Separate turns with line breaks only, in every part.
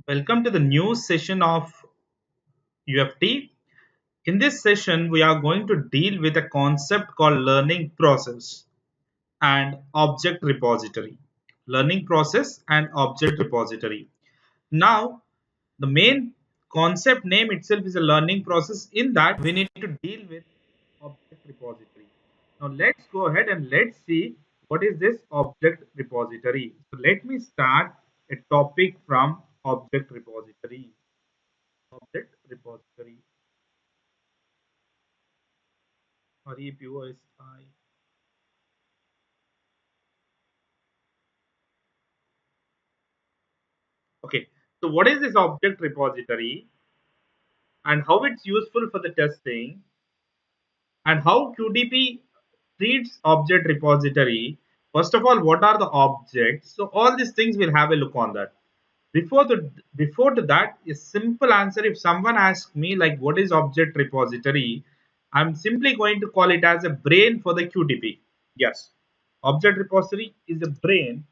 Welcome to the new session of UFT. In this session, we are going to deal with a concept called learning process and object repository. Learning process and object repository. Now, the main concept name itself is a learning process. In that, we need to deal with object repository. Now, let's go ahead and let's see what is this object repository. So, let me start a topic from object repository. Object repository. REPOSI. Okay, so what is this object repository and how it's useful for the testing and how QDP treats object repository? First of all, what are the objects? So all these things we'll have a look on that. Before to that, a simple answer if someone asks me like what is object repository, I'm simply going to call it as a brain for the QDP. Yes, object repository is a brain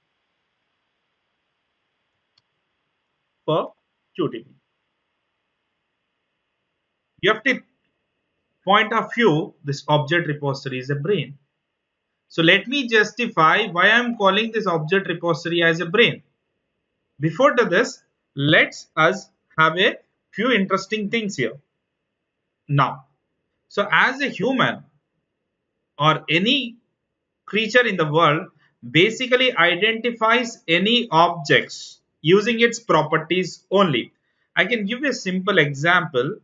for QDP. UFT point of view, this object repository is a brain. So let me justify why I'm calling this object repository as a brain. Before to this, let's us have a few interesting things here. Now, so as a human or any creature in the world basically identifies any objects using its properties only. I can give you a simple example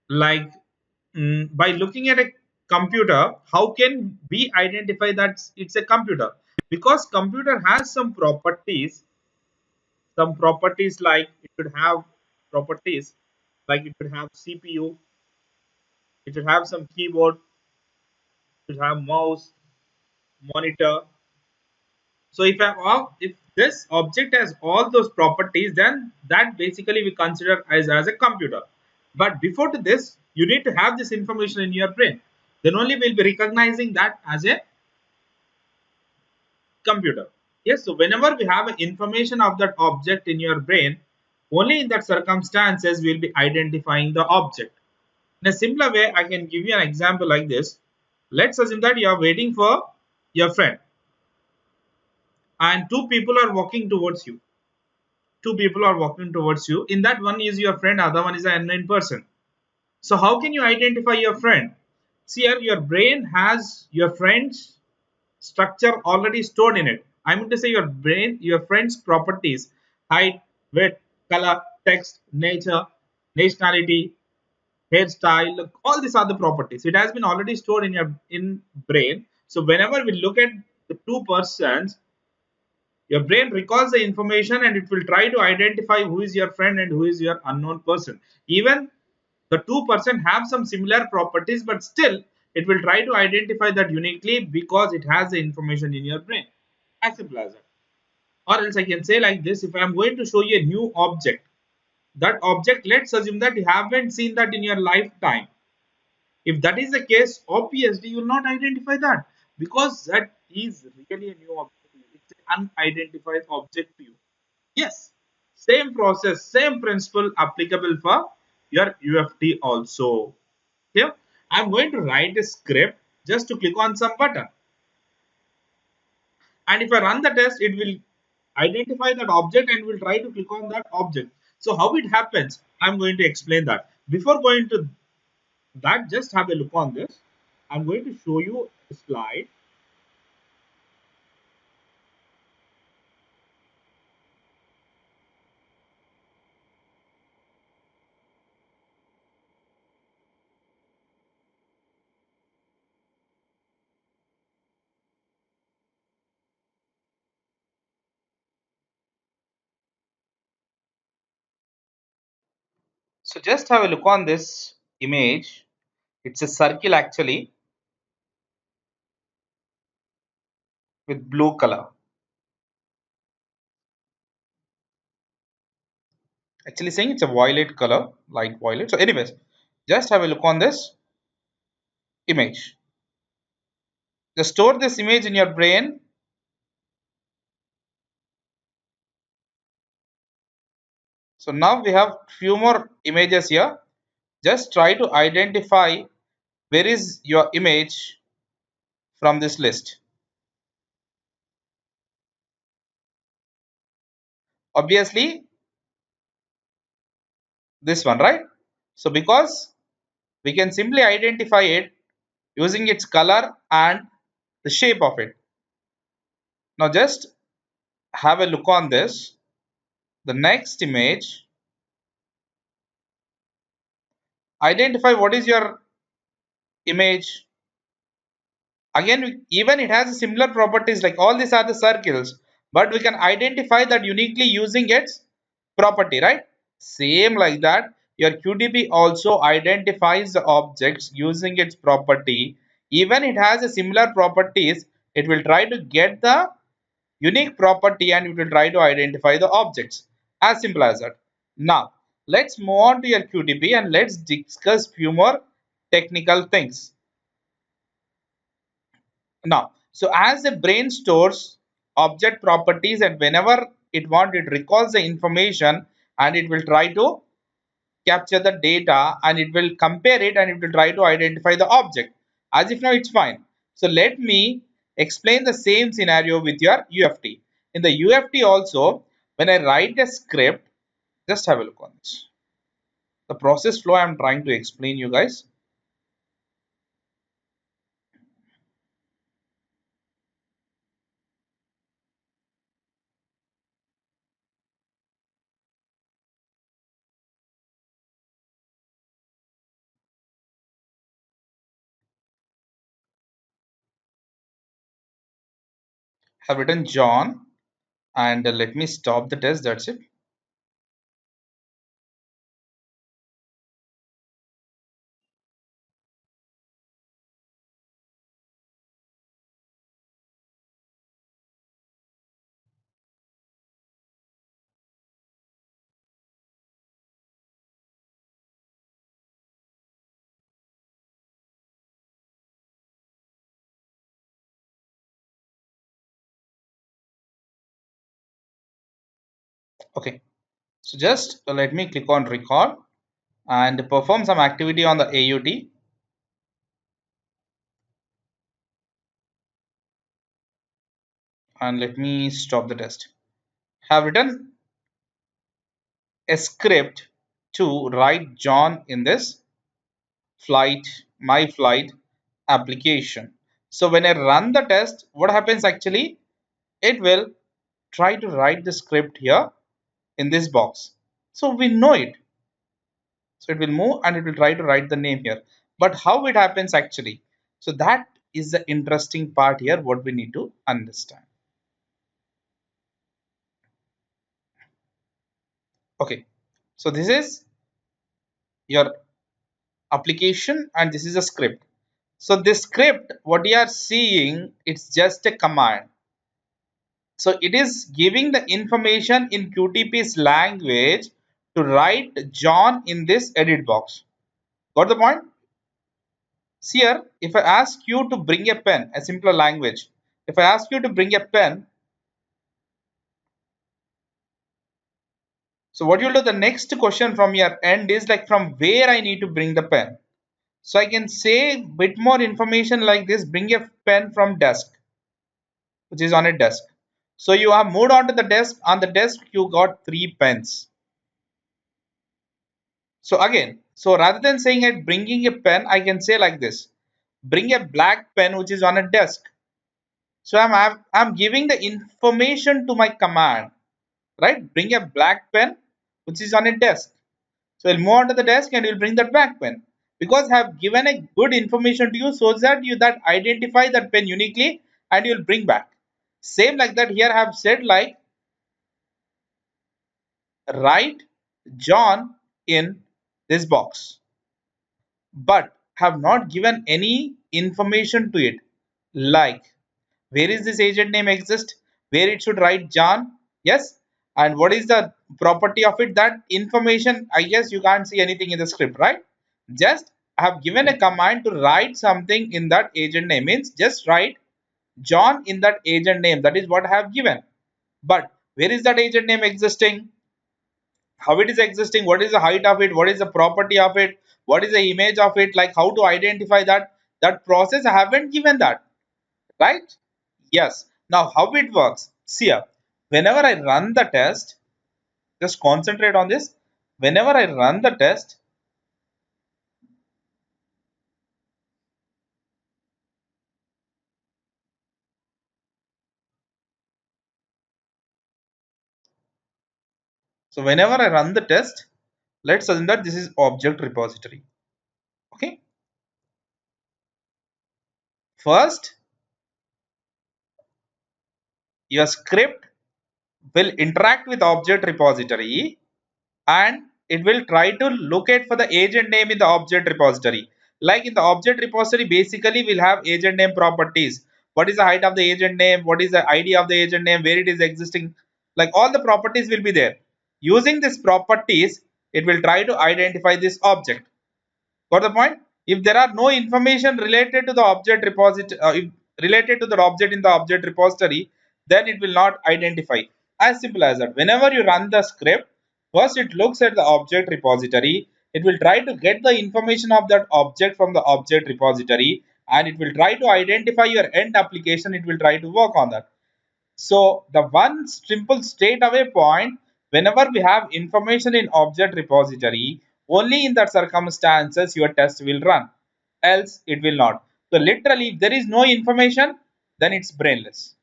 like by looking at a computer, how can we identify that it's a computer? Because computer has some properties like it should have properties like it should have CPU, it should have some keyboard, it should have mouse, monitor. So if this object has all those properties, then that basically we consider as a computer. But before to this, you need to have this information in your brain. Then only we'll be recognizing that as a computer. Yes, so whenever we have information of that object in your brain, only in that circumstances we'll be identifying the object. In a simpler way, I can give you an example like this. Let's assume that you are waiting for your friend and two people are walking towards you. Two people are walking towards you. In that one is your friend, other one is an unknown person. So how can you identify your friend? See here, your brain has your friend's structure already stored in it. I mean to say your friend's properties, height, weight, color, text, nature, nationality, hairstyle, look, all these are the properties. It has been already stored in your in brain. So whenever we look at the two persons, your brain recalls the information and it will try to identify who is your friend and who is your unknown person. Even the two-person have some similar properties, but still it will try to identify that uniquely because it has the information in your brain. As simple as that. Or else I can say like this, if I am going to show you a new object, that object, let's assume that you haven't seen that in your lifetime. If that is the case, obviously you will not identify that because that is really a new object. It's an unidentified object to you. Yes, same process, same principle applicable for your UFT also. Here, I'm going to write a script just to click on some button. And if I run the test, it will identify that object and will try to click on that object. So how it happens, I'm going to explain that. Before going to that, just have a look on this. I'm going to show you a slide. So just have a look on this image. It's a circle actually with blue color. Actually saying it's a violet color, light violet. So anyways, just have a look on this image. Just store this image in your brain So now we have few more images here. Just try to identify where is your image from this list. Obviously this one, right? So because we can simply identify it using its color and the shape of it. Now just have a look on this. The next image, identify what is your image. Again, even it has similar properties, like all these are the circles, but we can identify that uniquely using its property, right? Same like that, your QTP also identifies the objects using its property. Even it has a similar properties, it will try to get the unique property and it will try to identify the objects. As simple as that. Now let's move on to your QTP and let's discuss few more technical things. Now, so as the brain stores object properties, and whenever it wants, it recalls the information and it will try to capture the data and it will compare it and it will try to identify the object. As if now it's fine. So let me explain the same scenario with your UFT. In the UFT also, when I write a script, just have a look on this. The process flow I'm trying to explain you guys. Have written John and let me stop the test. That's it. Okay. So just let me click on record and perform some activity on the AUT, and let me stop the test. Have written a script to write John in this flight, my flight application. So when I run the test, what happens actually? It will try to write the script here in this box. So we know it. So it will move and it will try to write the name here. But how it happens actually? So that is the interesting part here, what we need to understand. Okay, so this is your application and this is a script. So this script, what you are seeing, it's just a command. So it is giving the information in QTP's language to write John in this edit box. Got the point? See here, if I ask you to bring a pen, a simpler language, if I ask you to bring a pen, so what you'll do, the next question from your end is like from where I need to bring the pen. So I can say bit more information like this, bring a pen from desk, which is on a desk. So you have moved on to the desk. On the desk, you got 3 pens. So again, so rather than saying it bringing a pen, I can say like this: bring a black pen which is on a desk. So I'm giving the information to my command, right? Bring a black pen which is on a desk. So I'll move on to the desk and you'll bring that black pen because I have given a good information to you so that you that identify that pen uniquely and you'll bring back. Same like that here I have said like write John in this box, but have not given any information to it like where is this agent name exist, where it should write John, yes, and what is the property of it. That information I guess you can't see anything in the script, right? Just I have given a command to write something in that agent name, means just write John in that agent name. That is what I have given. But where is that agent name existing? how it is existing, what is the height of it, what is the property of it, what is the image of it, like how to identify that. That process I haven't given that, right? Yes. Now how it works, see here, whenever I run the test, just concentrate on this. Whenever I run the test, so whenever I run the test, let's assume that this is object repository. Okay, first your script will interact with object repository, and it will try to locate for the agent name in the object repository. Like in the object repository, basically we'll have agent name properties. What is the height of the agent name, what is the id of the agent name, where it is existing, like all the properties will be there. Using these properties, it will try to identify this object. Got the point? If there are no information related to the object repository, related to the object in the object repository, then it will not identify. As simple as that. Whenever you run the script, first it looks at the object repository. It will try to get the information of that object from the object repository, and it will try to identify your end application. It will try to work on that. So the one simple straight away point, whenever we have information in object repository, only in that circumstances your test will run, else it will not. So literally, if there is no information, then it's brainless,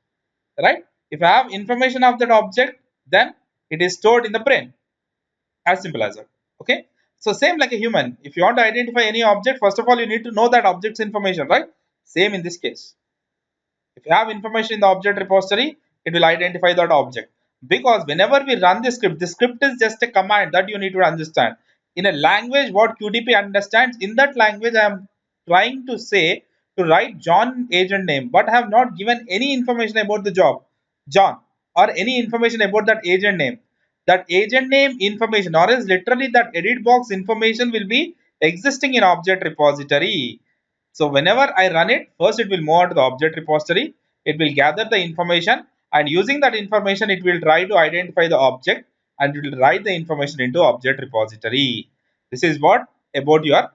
right? If I have information of that object, then it is stored in the brain. As simple as that. Okay. So same like a human. If you want to identify any object, first of all, you need to know that object's information, right? Same in this case. If you have information in the object repository, it will identify that object. Because whenever we run the script is just a command that you need to understand. In a language, what QDP understands, in that language, I am trying to say to write John agent name, but I have not given any information about the job, John, or any information about that agent name. That agent name information, or else literally that edit box information will be existing in object repository. So whenever I run it, first it will move on to the object repository. It will gather the information, and using that information, it will try to identify the object, and it will write the information into object repository. This is what about your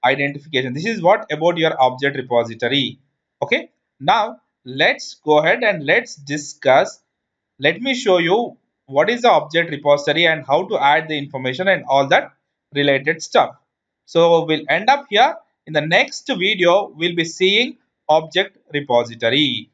identification. This is what about your object repository. Okay. Now let's go ahead and let's discuss. Let me show you what is the object repository and how to add the information and all that related stuff. So we'll end up here. In the next video, we'll be seeing object repository.